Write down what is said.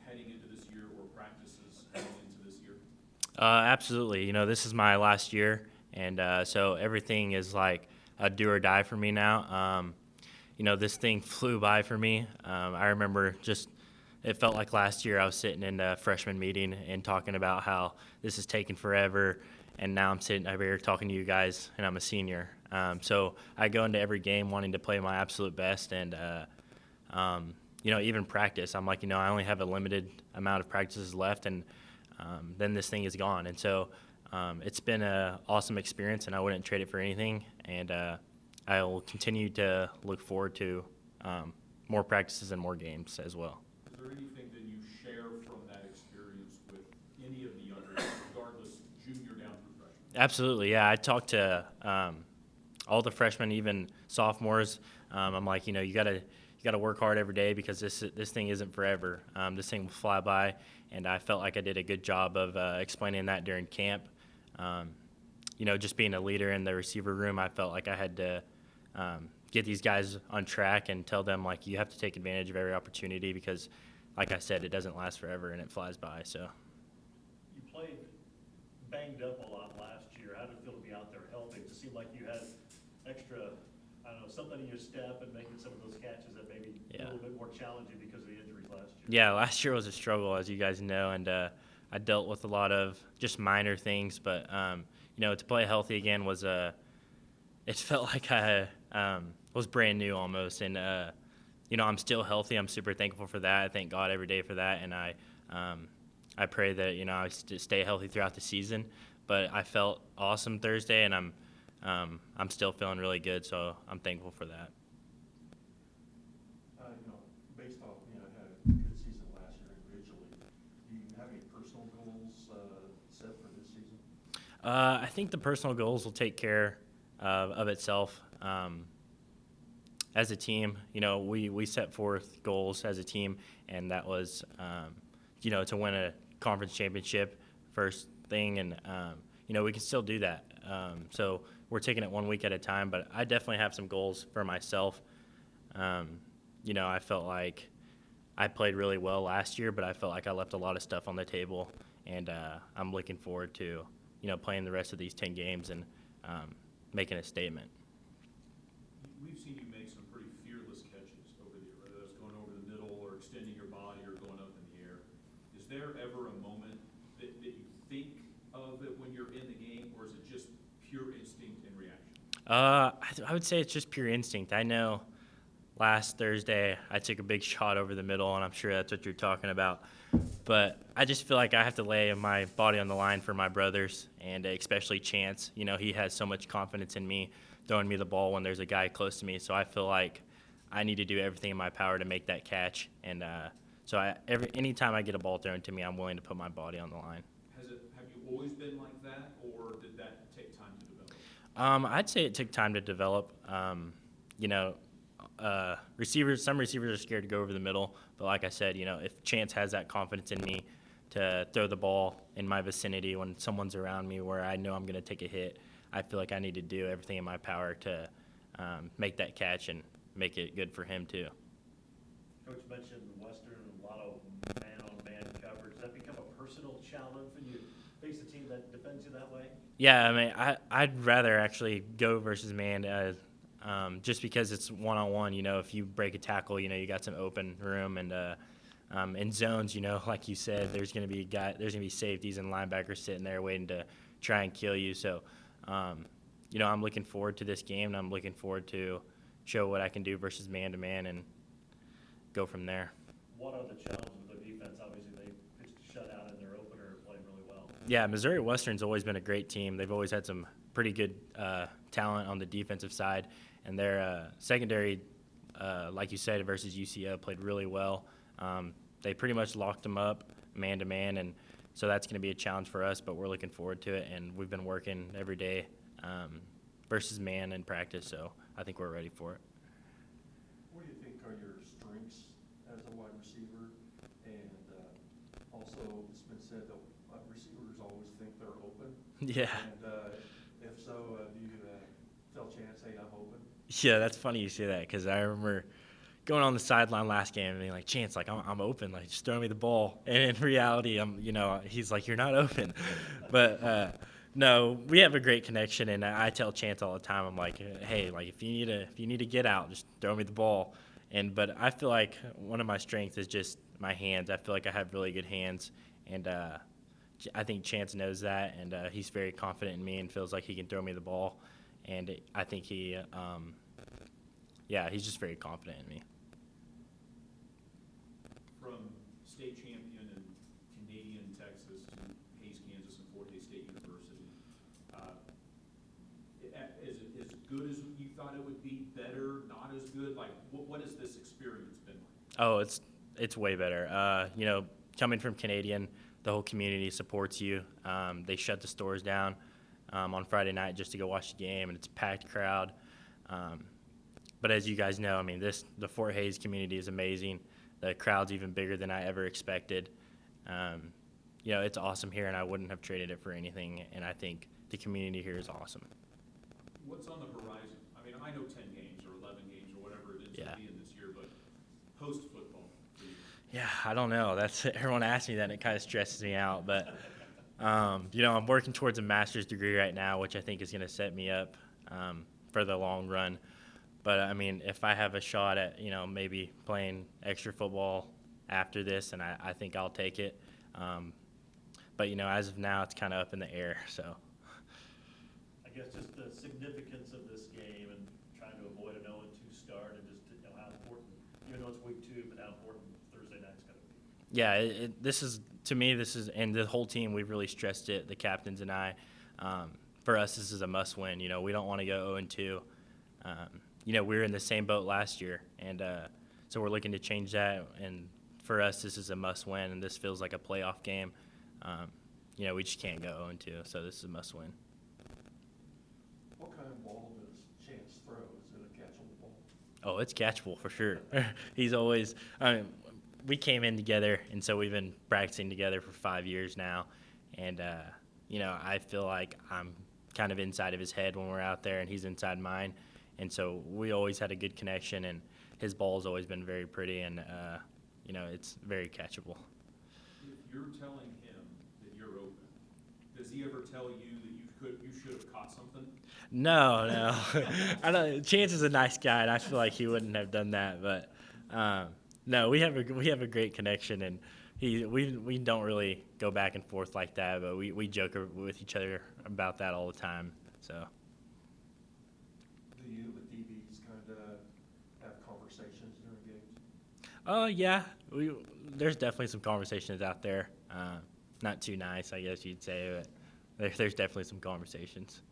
heading into this year or practices heading into this year? Absolutely. This is my last year, and so everything is like a do or die for me now. This thing flew by for me. I remember it felt like last year I was sitting in a freshman meeting and talking about how this is taking forever, and now I'm sitting over here talking to you guys, and I'm a senior. So I go into every game wanting to play my absolute best, and even practice. I'm like, I only have a limited amount of practices left, and then this thing is gone. And so it's been an awesome experience, and I wouldn't trade it for anything. And I will continue to look forward to more practices and more games as well. Is there anything that you share from that experience with any of the others, regardless, junior down through freshman? Absolutely, yeah. I talked to all the freshmen, even sophomores. I'm like, you gotta work hard every day because this thing isn't forever. This thing will fly by, and I felt like I did a good job of explaining that during camp. Just being a leader in the receiver room, I felt like I had to get these guys on track and tell them, like, you have to take advantage of every opportunity because, like I said, it doesn't last forever and it flies by. So you played banged up a lot last year. How did it feel to be out there helping? It seemed like you had extra, I don't know, something in your step and making some of those catches that maybe a little bit more challenging because of the injuries last year. Yeah, last year was a struggle, as you guys know, and I dealt with a lot of just minor things, but to play healthy again was it felt like I was brand new almost, and I'm still healthy. I'm super thankful for that. I thank God every day for that, and I pray that I stay healthy throughout the season. But I felt awesome Thursday, and I'm still feeling really good, so I'm thankful for that. Based off, had a good season last year individually, do you have any personal goals set for this season? I think the personal goals will take care of itself. As a team, we set forth goals as a team, and that was, to win a conference championship first thing, and, we can still do that. So we're taking it 1 week at a time, but I definitely have some goals for myself. I felt like I played really well last year, but I felt like I left a lot of stuff on the table, and I'm looking forward to, playing the rest of these 10 games and making a statement. We've seen you make some pretty fearless catches over the year, whether that's going over the middle or extending your body or going up in the air. Is there ever a moment that you think of it when you're in the game, or is it just pure instinct and reaction? I would say it's just pure instinct. I know last Thursday I took a big shot over the middle, and I'm sure that's what you're talking about. But I just feel like I have to lay my body on the line for my brothers, and especially Chance. He has so much confidence in me throwing me the ball when there's a guy close to me. So I feel like I need to do everything in my power to make that catch. And so anytime I get a ball thrown to me, I'm willing to put my body on the line. Have you always been like that, or did that take time to develop? I'd say it took time to develop. Some receivers are scared to go over the middle, but like I said, if Chance has that confidence in me to throw the ball in my vicinity when someone's around me where I know I'm going to take a hit, I feel like I need to do everything in my power to make that catch and make it good for him too. Coach mentioned Western, a lot of man-on-man coverage. Does that become a personal challenge when you face a team that defends you that way? Yeah, I mean, I'd rather actually go versus man, just because it's one-on-one. If you break a tackle, you got some open room, and in zones, like you said, there's gonna be safeties and linebackers sitting there waiting to try and kill you. So, I'm looking forward to this game, and I'm looking forward to show what I can do versus man-to-man and go from there. What are the challenges with their defense? Obviously, they pitched a shutout in their opener, playing really well. Yeah, Missouri Western's always been a great team. They've always had some pretty good talent on the defensive side, and their secondary, like you said, versus UCO played really well. They pretty much locked them up man-to-man, and so that's going to be a challenge for us, but we're looking forward to it, and we've been working every day versus man in practice, so I think we're ready for it. What do you think are your strengths as a wide receiver? And also, it's been said that receivers always think they're open. Yeah. And if so, do you tell Chance, hey, I'm open? Yeah, that's funny you say that because I remember going on the sideline last game and being like, Chance, like, I'm open, like, just throw me the ball. And in reality, he's like, you're not open. But no, we have a great connection, and I tell Chance all the time, I'm like, hey, like, if you need to get out, just throw me the ball. But I feel like one of my strengths is just my hands. I feel like I have really good hands, and I think Chance knows that, and he's very confident in me and feels like he can throw me the ball. And I think he's just very confident in me. From state champion in Canadian Texas to Hays, Kansas, and Fort Hays State University, is it as good as you thought it would be? Better? Not as good? Like, what has this experience been like? Oh, it's way better. Coming from Canadian, the whole community supports you. They shut the stores down on Friday night just to go watch the game, and it's a packed crowd. But as you guys know, I mean, the Fort Hays community is amazing. The crowd's even bigger than I ever expected. It's awesome here, and I wouldn't have traded it for anything. And I think the community here is awesome. What's on the horizon? I mean, I know 10 games or 11 games or whatever it is to be in this year, but post-football for you? Yeah, I don't know. Everyone asks me that, and it kind of stresses me out. But, I'm working towards a master's degree right now, which I think is going to set me up for the long run. But, I mean, if I have a shot at, maybe playing extra football after this, and I think I'll take it. But, as of now, it's kind of up in the air, so. I guess just the significance of this game and trying to avoid an 0-2 start, and just how important, even though it's week 2, but how important Thursday night's going to be. Yeah, to me, and the whole team, we've really stressed it, the captains and I. For us, this is a must-win. We don't want to go 0-2. We were in the same boat last year, and so we're looking to change that. And for us, this is a must-win, and this feels like a playoff game. We just can't go 0-2, so this is a must-win. What kind of ball does Chance throw? Is it a catchable ball? Oh, it's catchable for sure. He's always we came in together, and so we've been practicing together for 5 years now. And, I feel like I'm kind of inside of his head when we're out there, and he's inside mine. And so we always had a good connection, and his ball's always been very pretty, and, it's very catchable. If you're telling him that you're open, does he ever tell you that you should have caught something? No. Chance is a nice guy, and I feel like he wouldn't have done that. But no, we have a great connection, and we don't really go back and forth like that. But we joke with each other about that all the time. So. Do you, the DBs, kind of have conversations during games? Yeah, there's definitely some conversations out there. Not too nice, I guess you'd say, but there's definitely some conversations.